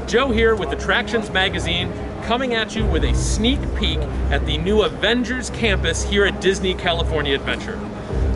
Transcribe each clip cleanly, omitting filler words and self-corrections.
Joe here with Attractions Magazine, coming at you with a sneak peek at the new Avengers campus here at Disney California Adventure.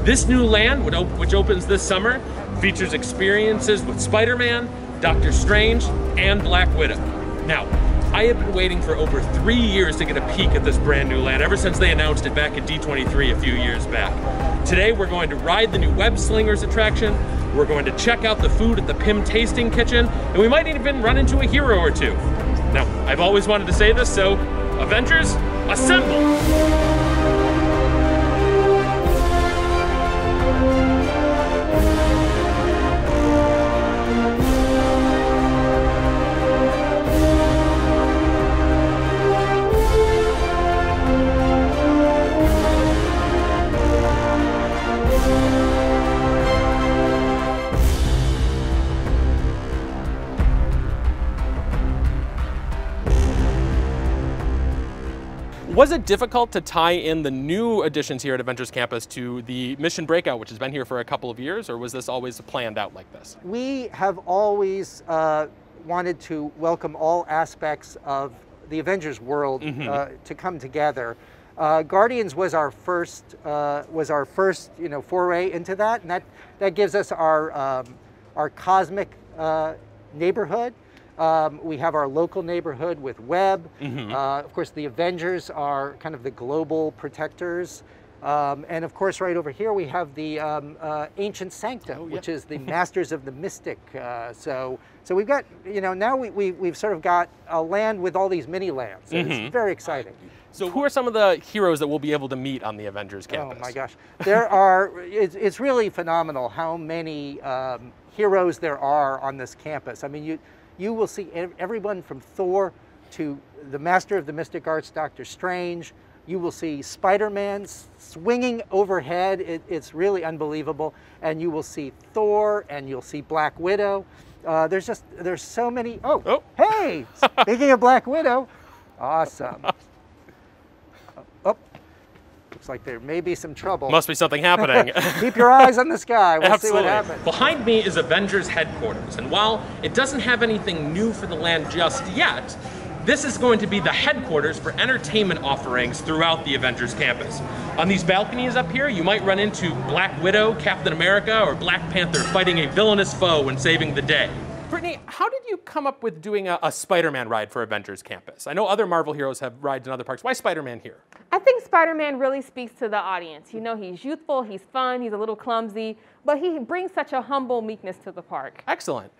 This new land, which opens this summer, features experiences with Spider-Man, Doctor Strange, and Black Widow. Now, I have been waiting for over 3 years to get a peek at this brand new land, ever since they announced it back at D23 a few years back. Today, we're going to ride the new Web Slingers attraction, we're going to check out the food at the Pym Tasting Kitchen, and we might even run into a hero or two. Now, I've always wanted to say this, so Avengers, assemble! Was it difficult to tie in the new additions here at Avengers Campus to the Mission Breakout, which has been here for a couple of years, or was this always planned out like this? We have always wanted to welcome all aspects of the Avengers world to come together. Guardians was our first foray into that, and that gives us our cosmic neighborhood. We have our local neighborhood with Web. Of course, the Avengers are kind of the global protectors. And of course, right over here, we have the Ancient Sanctum, which is the Masters of the Mystic. So we've got, now we've sort of got a land with all these mini lands. It's very exciting. So who are some of the heroes that we'll be able to meet on the Avengers campus? Oh my gosh. There are, it's really phenomenal how many heroes there are on this campus. I mean, you will see everyone from Thor to the Master of the Mystic Arts, Doctor Strange. You will see Spider-Man swinging overhead. It's really unbelievable. And you will see Thor, and you'll see Black Widow. There's so many. Oh. Hey, speaking of Black Widow, awesome. Looks like there may be some trouble. Must be something happening. Keep your eyes on the sky. We'll see what happens. Behind me is Avengers headquarters, and while it doesn't have anything new for the land just yet, this is going to be the headquarters for entertainment offerings throughout the Avengers campus. On these balconies up here, you might run into Black Widow, Captain America, or Black Panther fighting a villainous foe and saving the day. Brittany, how did you come up with doing a Spider-Man ride for Avengers Campus? I know other Marvel heroes have rides in other parks. Why Spider-Man here? I think Spider-Man really speaks to the audience. You know, he's youthful, he's fun, he's a little clumsy, but he brings such a humble meekness to the park. Excellent.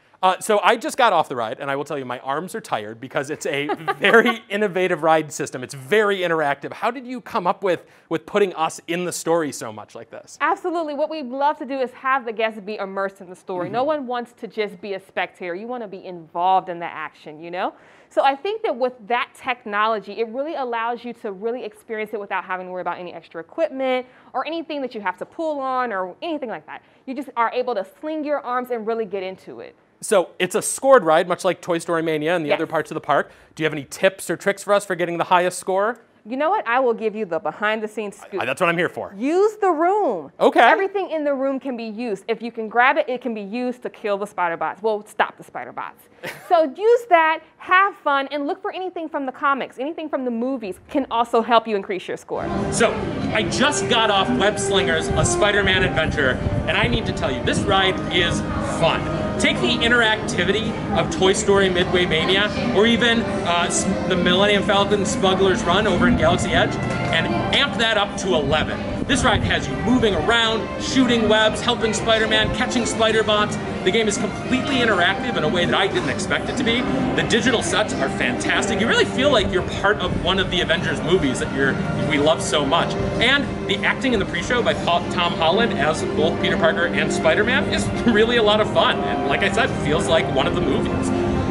So I just got off the ride, and I will tell you my arms are tired because it's a very innovative ride system. It's very interactive. How did you come up with putting us in the story so much like this? Absolutely. What we love to do is have the guests be immersed in the story. No one wants to just be a spectator. You want to be involved in the action, you know? So I think that with that technology, it really allows you to really experience it without having to worry about any extra equipment or anything that you have to pull on or anything like that. You just are able to sling your arms and really get into it. So it's a scored ride, much like Toy Story Mania and the other parts of the park. Do you have any tips or tricks for us for getting the highest score? You know what? I will give you the behind-the-scenes scoop. That's what I'm here for. Use the room. Okay. Everything in the room can be used. If you can grab it, it can be used to kill the spider bots. Well, stop the spider bots. So use that, have fun, and look for anything from the comics, anything from the movies can also help you increase your score. So I just got off Web Slingers, a Spider-Man adventure, and I need to tell you, this ride is fun. Take the interactivity of Toy Story Midway Mania, or even the Millennium Falcon Smuggler's Run over in Galaxy Edge, and amp that up to 11. This ride has you moving around, shooting webs, helping Spider-Man, catching spider bots. The game is completely interactive in a way that I didn't expect it to be. The digital sets are fantastic. You really feel like you're part of one of the Avengers movies that we love so much. And the acting in the pre-show by Tom Holland as both Peter Parker and Spider-Man is really a lot of fun. And like I said, feels like one of the movies.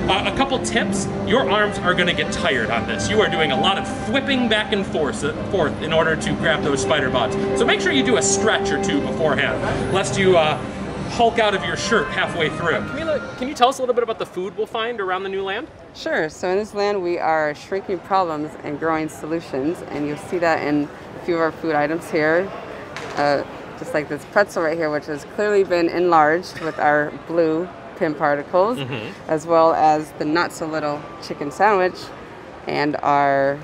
A couple tips, your arms are gonna get tired on this. You are doing a lot of flipping back and forth in order to grab those spider bots. So make sure you do a stretch or two beforehand, lest you hulk out of your shirt halfway through. Camila, can you tell us a little bit about the food we'll find around the new land? Sure, so in this land we are shrinking problems and growing solutions, and you'll see that in a few of our food items here. Just like this pretzel right here, which has clearly been enlarged with our blue pin particles, as well as the not so little chicken sandwich, and our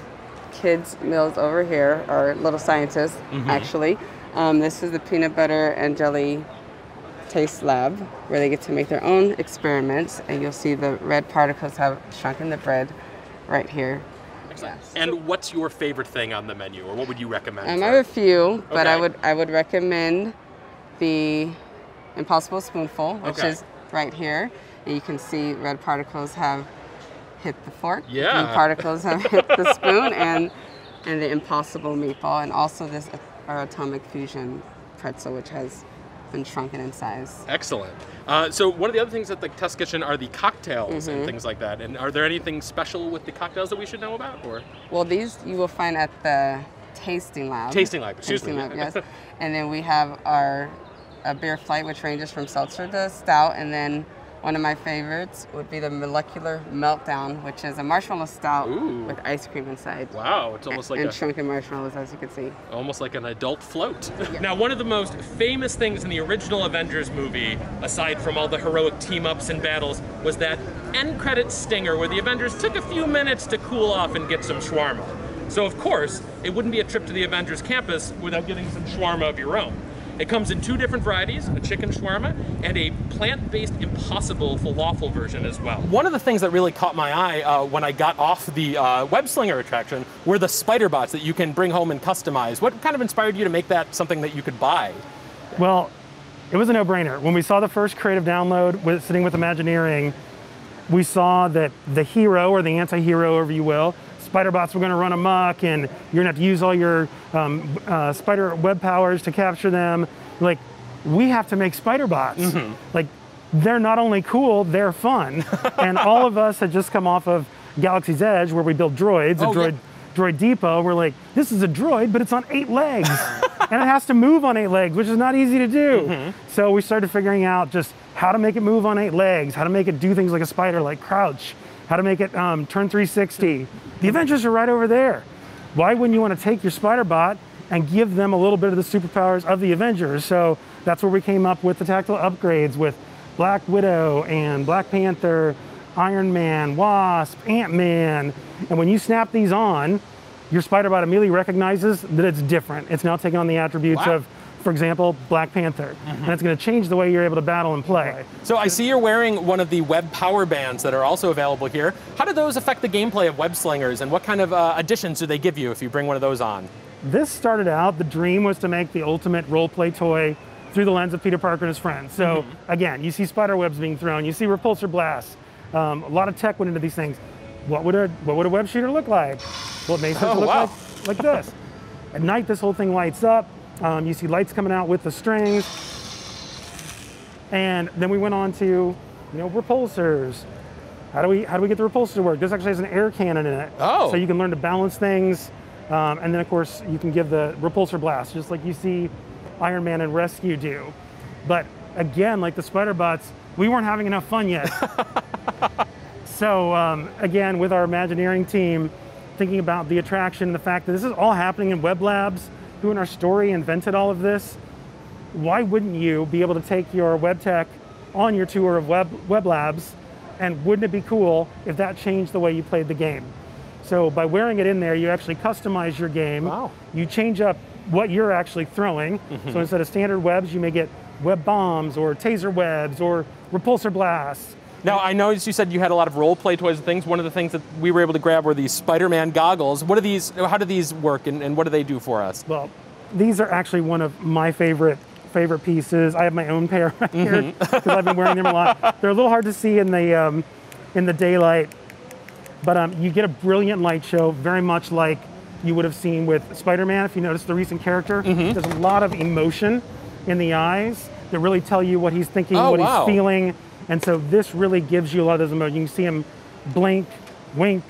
kids' meals over here, our little scientists, actually. This is the peanut butter and jelly taste lab, where they get to make their own experiments, and you'll see the red particles have shrunk in the bread right here. Yes. And what's your favorite thing on the menu, or what would you recommend? I have a few, but Okay. I would recommend the Impossible Spoonful, which Okay. is right here. And you can see red particles have hit the fork, Yeah. blue particles have hit the spoon, and the Impossible Meatball, and also this our Atomic Fusion pretzel, which has been shrunken in size. Excellent. So one of the other things at the test kitchen are the cocktails and things like that. And are there anything special with the cocktails that we should know about? Or Well, these you will find at the tasting lab. Tasting lab, excuse me. Tasting lab, yes. And then we have our beer flight, which ranges from seltzer to stout. And then one of my favorites would be the Molecular Meltdown, which is a marshmallow stout with ice cream inside. wow, it's almost like And shrunken marshmallows, as you can see. almost like an adult float. Now, one of the most famous things in the original Avengers movie, aside from all the heroic team-ups and battles, was that end credit stinger where the Avengers took a few minutes to cool off and get some shawarma. So, of course, it wouldn't be a trip to the Avengers campus without getting some shawarma of your own. It comes in two different varieties, a chicken shawarma and a plant-based Impossible falafel version as well. One of the things that really caught my eye when I got off the web slinger attraction were the spider bots that you can bring home and customize. What kind of inspired you to make that something that you could buy? Well, it was a no-brainer. When we saw the first creative download sitting with Imagineering, we saw that the hero, or the anti-hero, if you will, spider bots were going to run amok, and you're going to have to use all your spider web powers to capture them. Like, we have to make spider bots. Like, they're not only cool, they're fun. And all of us had just come off of Galaxy's Edge, where we build droids, Droid Depot. We're like, this is a droid, but it's on 8 legs. And it has to move on 8 legs, which is not easy to do. So we started figuring out just how to make it move on 8 legs, how to make it do things like a spider, like crouch, how to make it turn 360. The Avengers are right over there. Why wouldn't you want to take your spider bot and give them a little bit of the superpowers of the Avengers? So that's where we came up with the tactile upgrades with Black Widow and Black Panther, Iron Man, Wasp, Ant-Man. And when you snap these on, your spider bot immediately recognizes that it's different. It's now taking on the attributes of, for example, Black Panther. And it's going to change the way you're able to battle and play. So I see you're wearing one of the web power bands that are also available here. How do those affect the gameplay of web slingers, and what kind of additions do they give you if you bring one of those on? This started out, the dream was to make the ultimate role-play toy through the lens of Peter Parker and his friends. So again, you see spider webs being thrown, you see repulsor blasts. A lot of tech went into these things. What would a web shooter look like? Well, it made sense to look like this. At night, this whole thing lights up. You see lights coming out with the strings. And then we went on to, repulsors. How do we get the repulsor to work? This actually has an air cannon in it. Oh. So you can learn to balance things. And then, of course, you can give the repulsor blast, just like you see Iron Man and Rescue do. But again, like the spider bots, we weren't having enough fun yet. So again, with our Imagineering team, thinking about the attraction, the fact that this is all happening in Web Labs, who in our story invented all of this, why wouldn't you be able to take your web tech on your tour of Web Labs, and wouldn't it be cool if that changed the way you played the game? So by wearing it in there, you actually customize your game. Wow. You change up what you're actually throwing. So instead of standard webs, you may get web bombs or taser webs or repulsor blasts. Now, I noticed you said you had a lot of role-play toys and things. One of the things that we were able to grab were these Spider-Man goggles. What are these? How do these work, and what do they do for us? Well, these are actually one of my favorite pieces. I have my own pair right here because I've been wearing them a lot. They're a little hard to see in the daylight, but you get a brilliant light show, very much like you would have seen with Spider-Man. If you notice the recent character, there's a lot of emotion in the eyes that really tell you what he's thinking, he's feeling. And so this really gives you a lot of those emotions. You can see him blink, wink,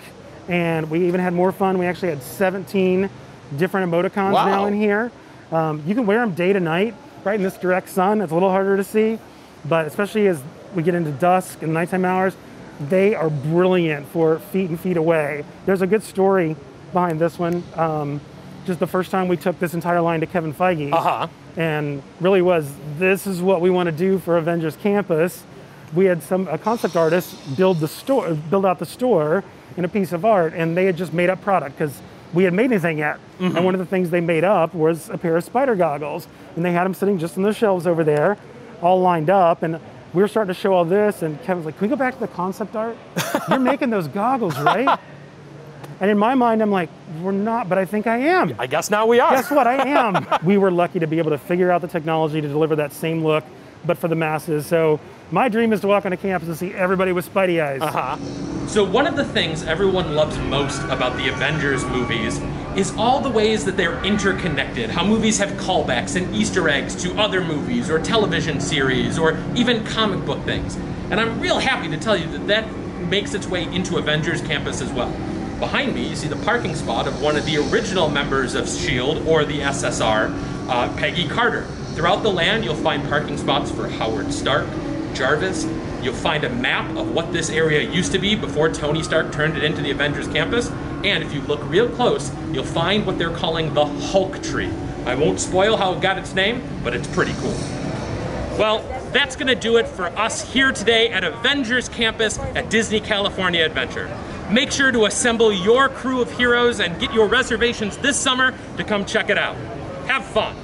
and we even had more fun. We actually had 17 different emoticons now in here. You can wear them day to night, right in this direct sun. It's a little harder to see, but especially as we get into dusk and nighttime hours, they are brilliant for feet and feet away. There's a good story behind this one. Just the first time we took this entire line to Kevin Feige, and really was, this is what we want to do for Avengers Campus. we had a concept artist build out the store in a piece of art, and they had just made up product because we hadn't made anything yet. And one of the things they made up was a pair of spider goggles, and they had them sitting just on the shelves over there, all lined up. And we were starting to show all this, and Kevin's like, "Can we go back to the concept art? You're making those goggles, right?" And in my mind, I'm like, "We're not, but I think I am." I guess now we are. Guess what? I am. We were lucky to be able to figure out the technology to deliver that same look, but for the masses. So my dream is to walk onto campus and see everybody with Spidey eyes. So one of the things everyone loves most about the Avengers movies is all the ways that they're interconnected, how movies have callbacks and Easter eggs to other movies or television series or even comic book things. And I'm real happy to tell you that that makes its way into Avengers Campus as well. Behind me, you see the parking spot of one of the original members of S.H.I.E.L.D. or the SSR, Peggy Carter. Throughout the land, you'll find parking spots for Howard Stark, Jarvis. You'll find a map of what this area used to be before Tony Stark turned it into the Avengers Campus. And if you look real close, you'll find what they're calling the Hulk Tree. I won't spoil how it got its name, but it's pretty cool. Well, that's gonna do it for us here today at Avengers Campus at Disney California Adventure. Make sure to assemble your crew of heroes and get your reservations this summer to come check it out. Have fun.